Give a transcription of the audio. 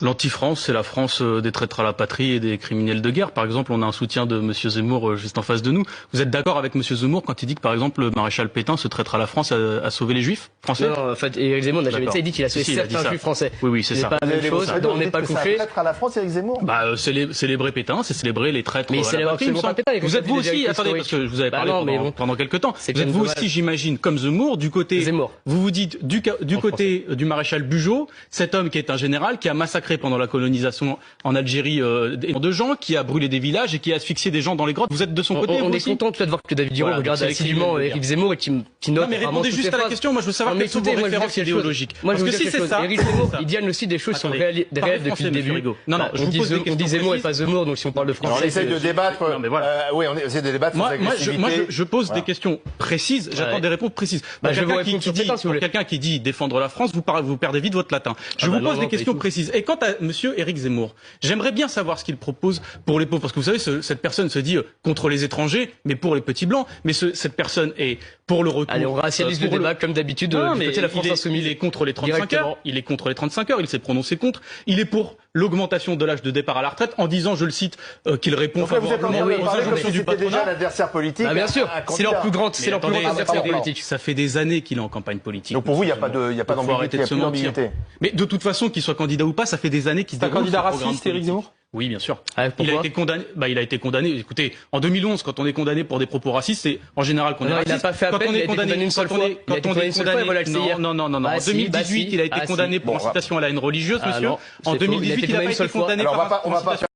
L'anti-France, c'est la France des traîtres à la patrie et des criminels de guerre. Par exemple, on a un soutien de Monsieur Zemmour juste en face de nous. Vous êtes d'accord avec Monsieur Zemmour quand il dit que, par exemple, le maréchal Pétain, ce traître à la France, a sauvé les Juifs français? Non, en fait, Éric Zemmour n'a jamais dit ça. Il dit qu'il a sauvé certains Juifs français. Oui, oui, c'est ça. Pas la même chose. On n'est pas couché. Traître à la France, Éric Zemmour. Bah, célébrer Pétain, c'est célébrer les traîtres. Mais il célèbre absolument pas Pétain. Vous êtes vous aussi, attendez, parce que je vous avais parlé pendant quelques temps. Vous êtes vous aussi, j'imagine, comme Zemmour, du côté. Zemmour. Vous vous dites du côté du maréchal Bugeaud, cet homme qui est un général qui a massacré pendant la colonisation en Algérie de gens, qui a brûlé des villages et qui a asphyxié des gens dans les grottes. Vous êtes de son côté? On est content de voir que David Diro regarde assidûment Éric Zemmour et qui note. Non, mais répondez juste à la question. Moi, je veux savoir quelles sont vos références idéologiques. Parce que si c'est ça, Éric Zemmour, il dit aussi des choses qui sont réelles depuis le début. Non, non, je vous pose des questions. On dit Zemmour et pas Zemmour, donc si on parle de français. On essaie de débattre. Oui, on essaie de débattre. Moi, je pose des questions précises. J'attends des réponses précises. Quelqu'un qui dit défendre la France, vous perdez vite votre latin. Je vous pose des questions précises. Et quant à Monsieur Éric Zemmour, j'aimerais bien savoir ce qu'il propose pour les pauvres, parce que vous savez, cette personne se dit contre les étrangers, mais pour les petits blancs. Mais cette personne est pour le retour. Allez, on racialise le débat comme d'habitude. La France insoumise, il est contre les 35 heures. Il est contre les 35 heures. Il s'est prononcé contre. Il est pour l'augmentation de l'âge de départ à la retraite, en disant, je le cite, qu'il répond favorablement aux injonctions du patronat. Déjà l'adversaire politique. Bien sûr, c'est leur plus grand adversaire politique. Ça fait des années qu'il est en campagne politique. Donc pour vous, il n'y a pas d'ambiguïté. Mais de toute façon, qu'il soit candidat ou pas, ça fait des années qu'il se déroule. C'est un candidat raciste, Éric Zemmour? Oui, bien sûr. Il a été condamné. Il a été condamné. Écoutez, en 2011, quand on est condamné pour des propos racistes, c'est en général qu'on est raciste. Il n'a pas fait appel. Il a été condamné une seule fois. Non. En 2018, il a été condamné pour incitation à la haine religieuse, monsieur. En 2018, il n'a pas été condamné pour incitation.